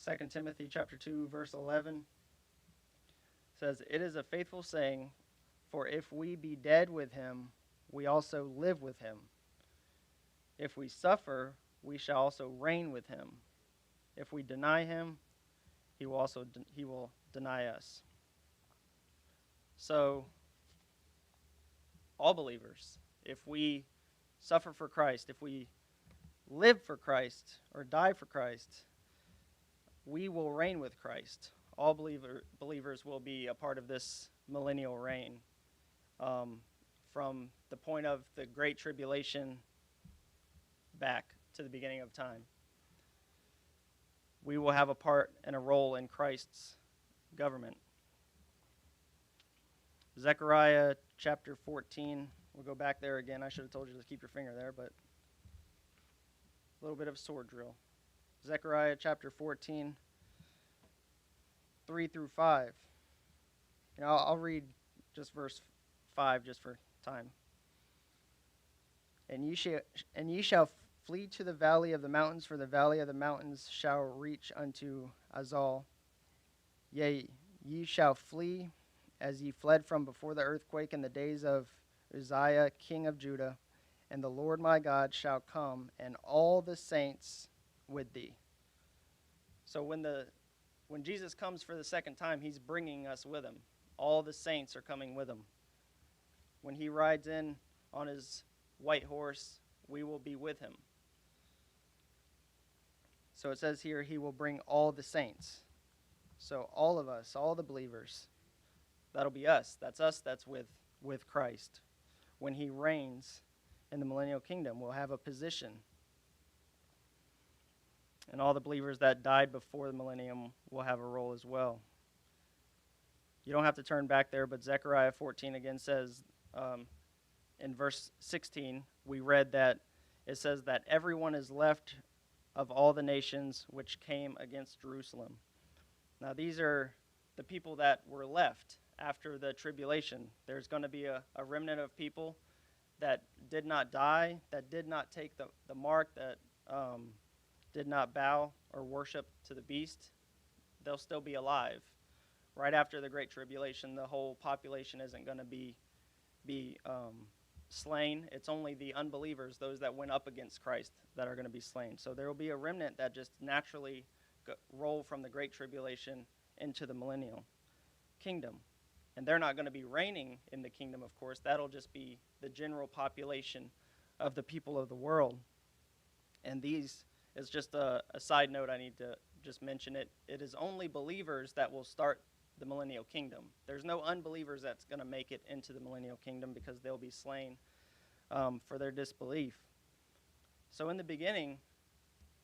2 Timothy chapter 2, verse 11 says, "It is a faithful saying, for if we be dead with him, we also live with him. If we suffer, we shall also reign with him. If we deny him, he will deny us." So, all believers, if we suffer for Christ, if we live for Christ or die for Christ, we will reign with Christ. All believers will be a part of this millennial reign, from the point of the Great Tribulation back to the beginning of time. We will have a part and a role in Christ's government. Zechariah chapter 14. We'll go back there again. I should have told you to keep your finger there, but a little bit of sword drill. Zechariah chapter 14, 3 through 5. I'll read just verse 5 just for time. And ye shall flee to the valley of the mountains, for the valley of the mountains shall reach unto Azal. Yea, ye shall flee as ye fled from before the earthquake in the days of Uzziah king of Judah, and the Lord my God shall come, and all the saints with thee. So when Jesus comes for the second time, he's bringing us with him. All the saints are coming with him. When he rides in on his white horse, we will be with him. So it says here, he will bring all the saints. So all of us, all the believers, that'll be us. That's us that's with Christ. When he reigns in the millennial kingdom, we'll have a position. And all the believers that died before the millennium will have a role as well. You don't have to turn back there, but Zechariah 14 again says, in verse 16, we read that it says that everyone is left of all the nations which came against Jerusalem. Now these are the people that were left after the tribulation. There's going to be a remnant of people that did not die, that did not take the mark, that did not bow or worship to the beast. They'll still be alive. Right after the Great Tribulation, the whole population isn't going to be slain. It's only the unbelievers, those that went up against Christ, that are going to be slain. So there will be a remnant that just naturally roll from the Great Tribulation into the millennial kingdom. And they're not going to be reigning in the kingdom, of course. That'll just be the general population of the people of the world. And these is just a side note. I need to just mention it. It is only believers that will start the millennial kingdom. There's no unbelievers that's going to make it into the millennial kingdom because they'll be slain for their disbelief. So in the beginning,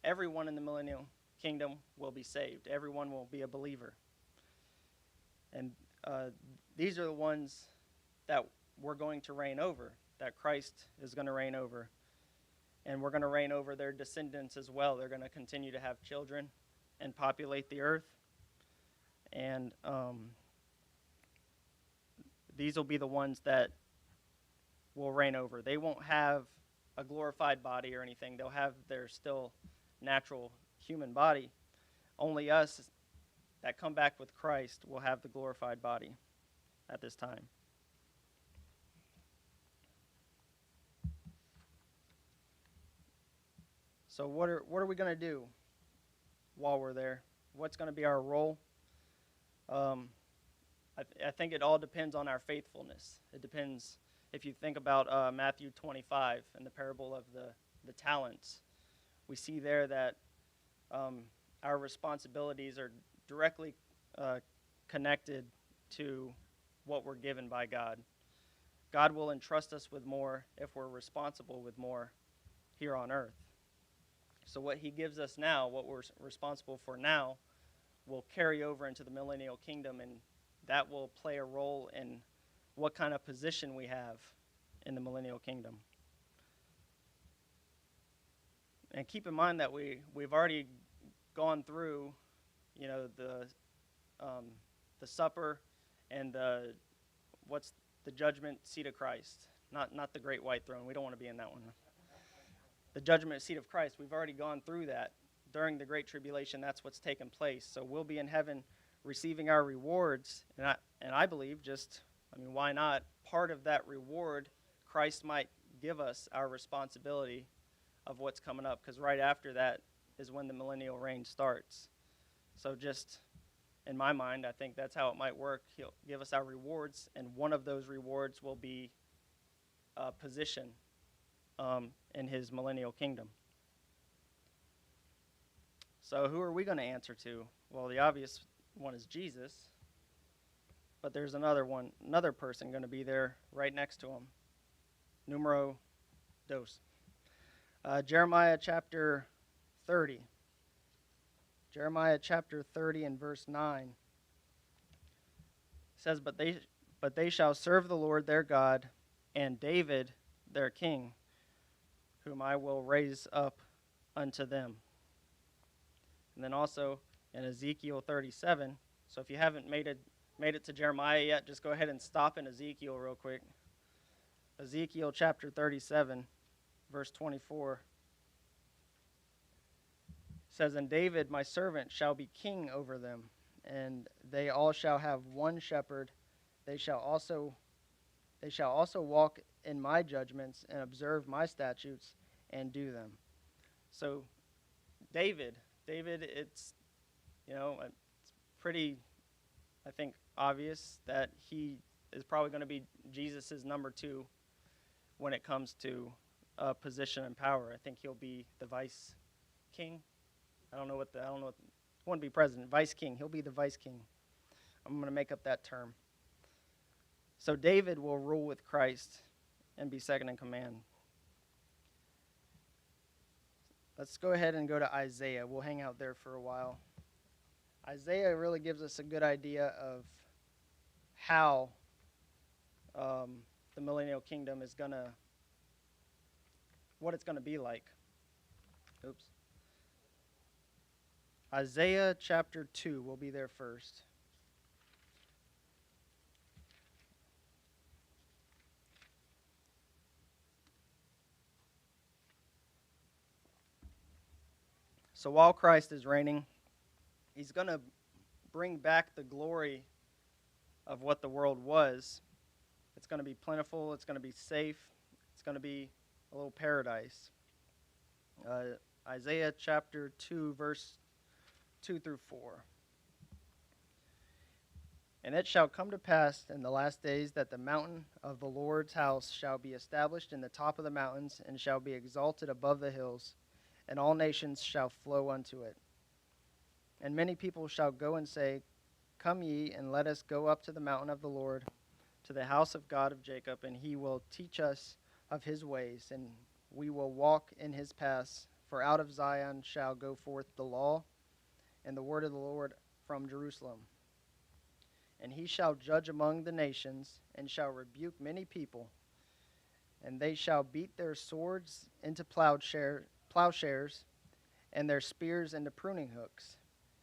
everyone in the millennial kingdom will be saved. Everyone will be a believer. And these are the ones that we're going to reign over, that Christ is going to reign over. And we're going to reign over their descendants as well. They're going to continue to have children and populate the earth. And these will be the ones that will reign over. They won't have a glorified body or anything. They'll have their still natural human body. Only us that come back with Christ will have the glorified body at this time. So what are we going to do while we're there? What's going to be our role? I think it all depends on our faithfulness. It depends. If you think about Matthew 25 and the parable of the talents, we see there that our responsibilities are directly connected to what we're given by God. God will entrust us with more if we're responsible with more here on earth. So what he gives us now, what we're responsible for now, will carry over into the millennial kingdom, and that will play a role in what kind of position we have in the millennial kingdom. And keep in mind that we've already gone through, the supper and what's the judgment seat of Christ, not the great white throne. We don't want to be in that one. The judgment seat of Christ. We've already gone through that. during the Great Tribulation, that's what's taken place. So we'll be in heaven receiving our rewards. And I believe why not? Part of that reward, Christ might give us our responsibility of what's coming up, because right after that is when the millennial reign starts. So just in my mind, I think that's how it might work. He'll give us our rewards, and one of those rewards will be a position in his millennial kingdom. So who are we going to answer to? Well, the obvious one is Jesus, but there's another person going to be there right next to him. Numero dos. Jeremiah chapter 30. Jeremiah chapter 30 and verse 9 says, But they shall serve the Lord their God, and David their king, whom I will raise up unto them. And then also in Ezekiel 37, so if you haven't made it to Jeremiah yet, just go ahead and stop in Ezekiel real quick. Ezekiel chapter 37, verse 24. Says, And David my servant shall be king over them, and they all shall have one shepherd. They shall also walk in my judgments and observe my statutes and do them. So David, it's pretty, I think, obvious that he is probably going to be Jesus' number 2 when it comes to position and power. I think he'll be the vice king. Wouldn't be president, vice king. He'll be the vice king. I'm going to make up that term. So David will rule with Christ and be second in command. Let's go ahead and go to Isaiah. We'll hang out there for a while. Isaiah really gives us a good idea of how the millennial kingdom is what it's going to be like. Oops. Isaiah chapter 2, we'll be there first. So while Christ is reigning, he's going to bring back the glory of what the world was. It's going to be plentiful. It's going to be safe. It's going to be a little paradise. Isaiah chapter 2, verse 2 through 4. And it shall come to pass in the last days that the mountain of the Lord's house shall be established in the top of the mountains, and shall be exalted above the hills, and all nations shall flow unto it. And many people shall go and say, Come ye, and let us go up to the mountain of the Lord, to the house of God of Jacob, and he will teach us of his ways, and we will walk in his paths. For out of Zion shall go forth the law, and the word of the Lord from Jerusalem. And he shall judge among the nations, and shall rebuke many people, and they shall beat their swords into plowshares, and their spears into pruning hooks.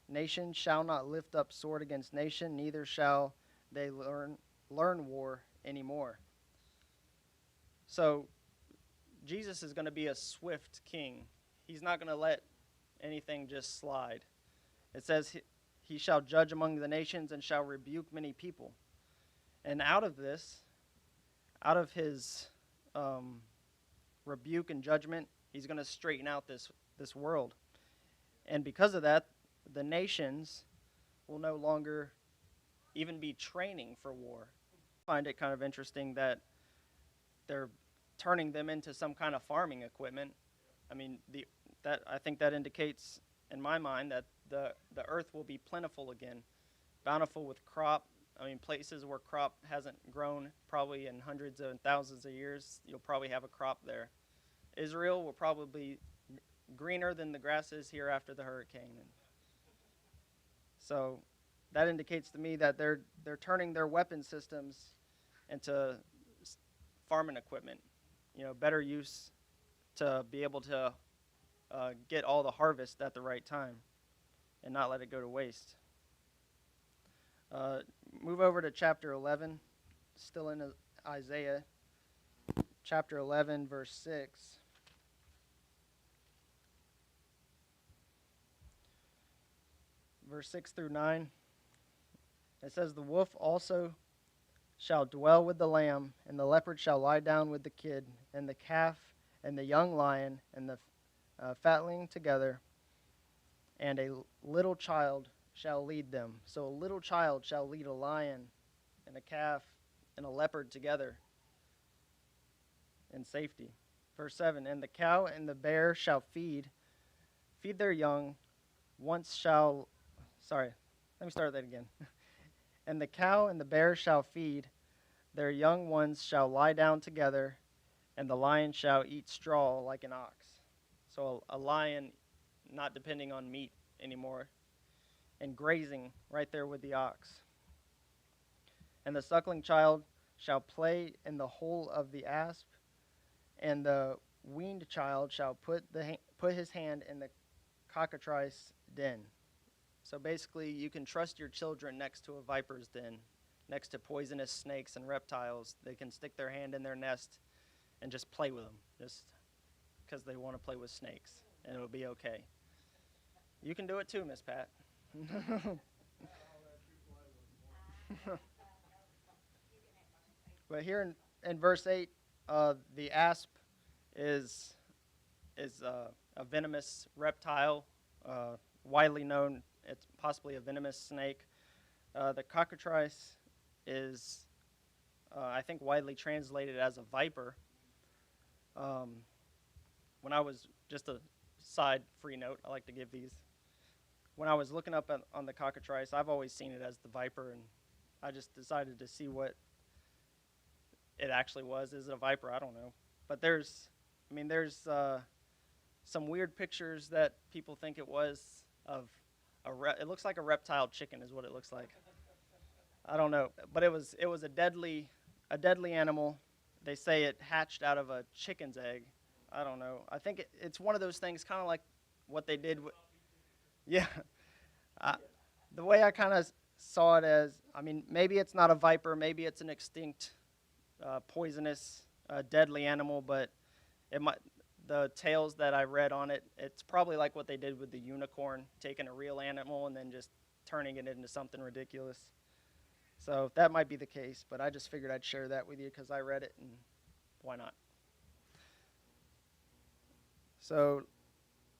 Nation shall not lift up sword against nation, neither shall they learn war anymore. So Jesus is going to be a swift king. He's not going to let anything just slide. It says he shall judge among the nations and shall rebuke many people. And out of his rebuke and judgment, he's going to straighten out this world. And because of that, the nations will no longer even be training for war. I find it kind of interesting that they're turning them into some kind of farming equipment. I mean, I think that indicates, in my mind, that the earth will be plentiful again, bountiful with crop. I mean, places where crop hasn't grown probably in hundreds and thousands of years, you'll probably have a crop there. Israel will probably be greener than the grass is here after the hurricane. So that indicates to me that they're turning their weapon systems into farming equipment, better use to be able to get all the harvest at the right time and not let it go to waste. Move over to chapter 11, still in Isaiah, chapter 11, verse 6. verse 6 through 9. It says, "The wolf also shall dwell with the lamb, and the leopard shall lie down with the kid, and the calf and the young lion and the fatling together, and a little child shall lead them." So a little child shall lead a lion and a calf and a leopard together in safety. Verse 7, "And the cow and the bear shall feed their young, once shall," sorry, let me start that again. "And the cow and the bear shall feed, their young ones shall lie down together, and the lion shall eat straw like an ox." So a lion not depending on meat anymore, and grazing right there with the ox. "And the suckling child shall play in the hole of the asp, and the weaned child shall put his hand in the cockatrice den." So basically, you can trust your children next to a viper's den, next to poisonous snakes and reptiles. They can stick their hand in their nest and just play with them, just because they want to play with snakes, and it'll be okay. You can do it too, Miss Pat. But here in verse 8, the asp is a venomous reptile, widely known. It's possibly a venomous snake. The cockatrice is, I think, widely translated as a viper. When I was, just a side free note, I like to give these. When I was looking up on the cockatrice, I've always seen it as the viper, and I just decided to see what it actually was. Is it a viper? I don't know. But there's some weird pictures that people think it was of it looks like a reptile chicken is what it looks like. I don't know, but it was a deadly animal. They say it hatched out of a chicken's egg. I don't know. I think it's one of those things, kind of like what they did with. Yeah, the way I kind of saw it as, maybe it's not a viper, maybe it's an extinct, poisonous, deadly animal, but it might. The tales that I read on it, it's probably like what they did with the unicorn, taking a real animal and then just turning it into something ridiculous. So that might be the case, but I just figured I'd share that with you because I read it, and why not? So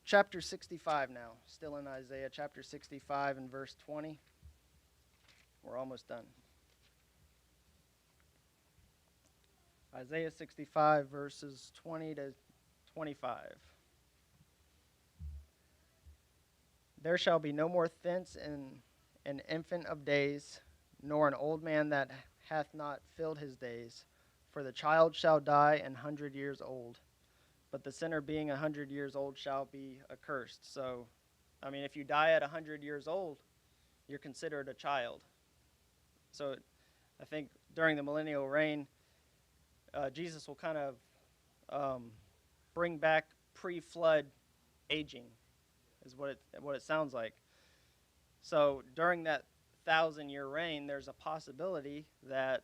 chapter 65 now, still in Isaiah, chapter 65 and verse 20. We're almost done. Isaiah 65, verses 20 to 25. "There shall be no more thence in an infant of days, nor an old man that hath not filled his days. For the child shall die 100 years old, but the sinner being 100 years old shall be accursed." So, if you die at 100 years old, you're considered a child. So I think during the millennial reign, Jesus will kind of bring back pre-flood aging, is what it sounds like. So during that 1,000-year reign, there's a possibility that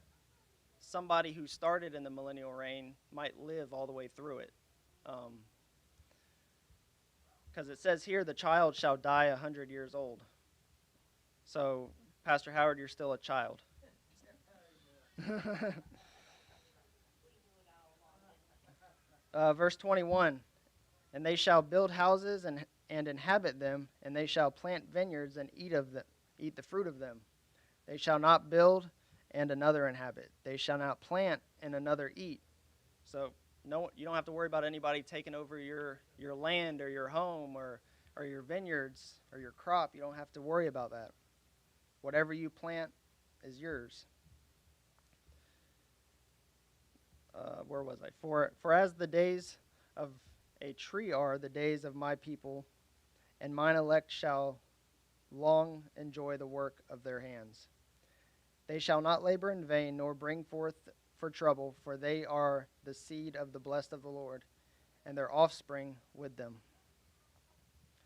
somebody who started in the millennial reign might live all the way through it. Because it says here, the child shall die 100 years old. So, Pastor Howard, you're still a child. Verse 21, "And they shall build houses and inhabit them, and they shall plant vineyards and eat the fruit of them. They shall not build and another inhabit. They shall not plant and another eat." So no, you don't have to worry about anybody taking over your land or your home or your vineyards or your crop. You don't have to worry about that. Whatever you plant is yours. Where was I? For as the days of a tree are the days of my people, and mine elect shall long enjoy the work of their hands. They shall not labor in vain, nor bring forth for trouble, for they are the seed of the blessed of the Lord, and their offspring with them.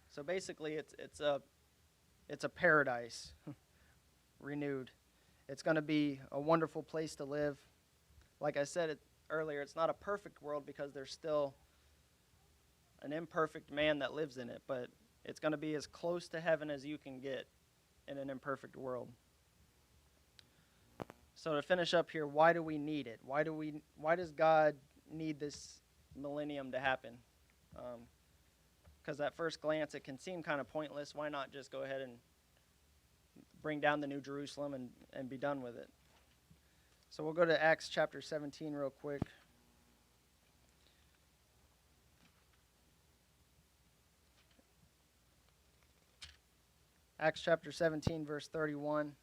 So basically, it's a paradise renewed. It's going to be a wonderful place to live. Like I said earlier, it's not a perfect world because there's still an imperfect man that lives in it, but it's going to be as close to heaven as you can get in an imperfect world. So to finish up here, why do we need it? Why does God need this millennium to happen? Because at first glance it can seem kind of pointless. Why not just go ahead and bring down the New Jerusalem and be done with it? So we'll go to Acts chapter 17 real quick. Acts chapter 17, verse 31.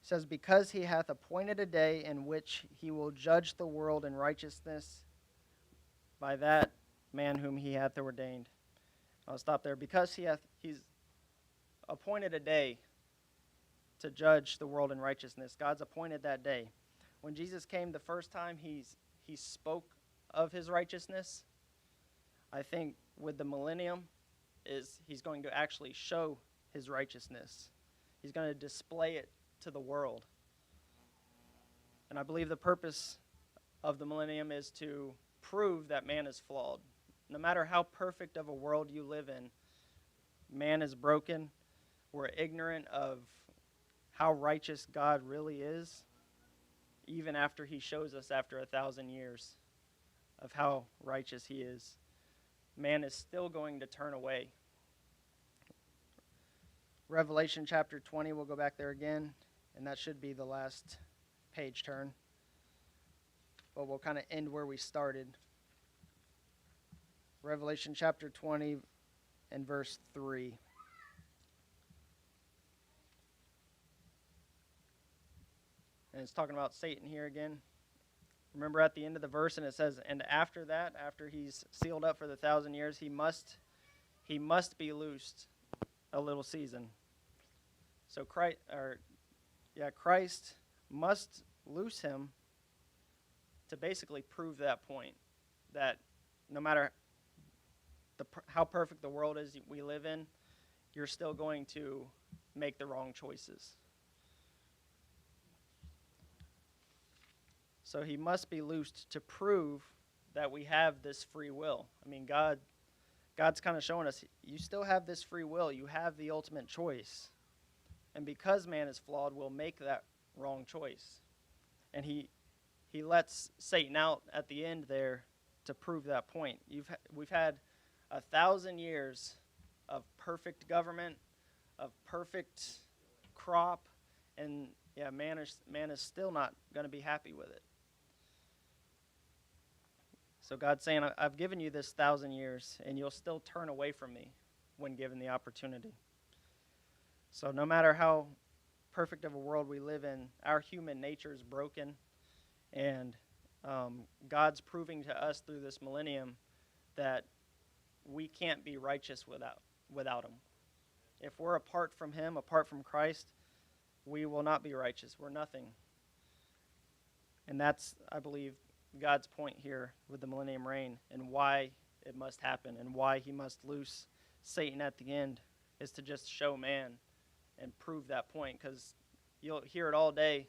Says, because he hath appointed a day in which he will judge the world in righteousness by that man whom he hath ordained. I'll stop there. Because he's appointed a day to judge the world in righteousness. God's appointed that day. When Jesus came the first time, he spoke of his righteousness. I think with the millennium he's going to actually show his righteousness. He's going to display it to the world. And I believe the purpose of the millennium is to prove that man is flawed. No matter how perfect of a world you live in, man is broken. We're ignorant of how righteous God really is, even after he shows us after 1,000 years of how righteous he is. Man is still going to turn away. Revelation chapter 20, we'll go back there again, and that should be the last page turn. But we'll kind of end where we started. Revelation chapter 20 and verse 3. And it's talking about Satan here again. Remember at the end of the verse, and it says, and after that, after he's sealed up for the 1,000 years, he must be loosed a little season. So Christ must loose him to basically prove that point, that no matter how perfect the world is we live in, you're still going to make the wrong choices. So he must be loosed to prove that we have this free will. I mean, God's kind of showing us, you still have this free will. You have the ultimate choice. And because man is flawed, we'll make that wrong choice. And he lets Satan out at the end there to prove that point. We've had 1,000 years of perfect government, of perfect crop, and man is still not going to be happy with it. So God's saying, I've given you this 1,000 years, and you'll still turn away from me when given the opportunity. So no matter how perfect of a world we live in, our human nature is broken, and God's proving to us through this millennium that we can't be righteous without him. If we're apart from him, apart from Christ, we will not be righteous. We're nothing. And that's, I believe, God's point here with the millennium reign, and why it must happen, and why he must loose Satan at the end, is to just show man and prove that point. Because you'll hear it all day.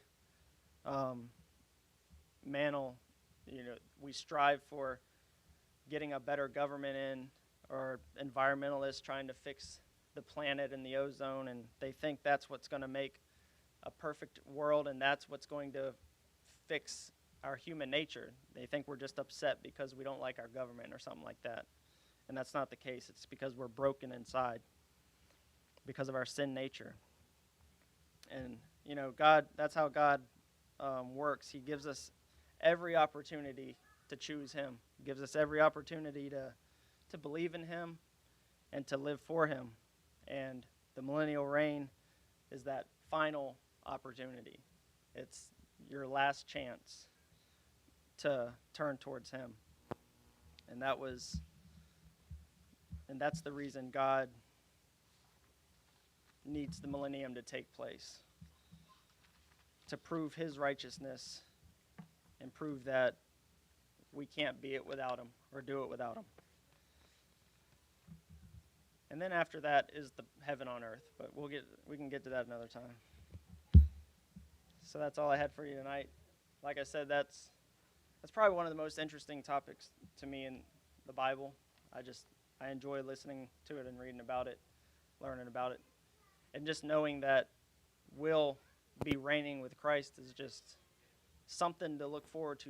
Man will, we strive for getting a better government in, or environmentalists trying to fix the planet and the ozone, and they think that's what's going to make a perfect world, and that's what's going to fix our human nature. They think we're just upset because we don't like our government or something like that. And that's not the case. It's because we're broken inside because of our sin nature. And, God, that's how God works. He gives us every opportunity to choose him. He gives us every opportunity to believe in him and to live for him. And the millennial reign is that final opportunity. It's your last chance to turn towards him. And that's the reason God needs the millennium to take place, to prove his righteousness and prove that we can't be it without him or do it without him. And then after that is the heaven on earth, but we can get to that another time. So that's all I had for you tonight. Like I said, that's probably one of the most interesting topics to me in the Bible. I enjoy listening to it and reading about it, learning about it. And just knowing that we'll be reigning with Christ is just something to look forward to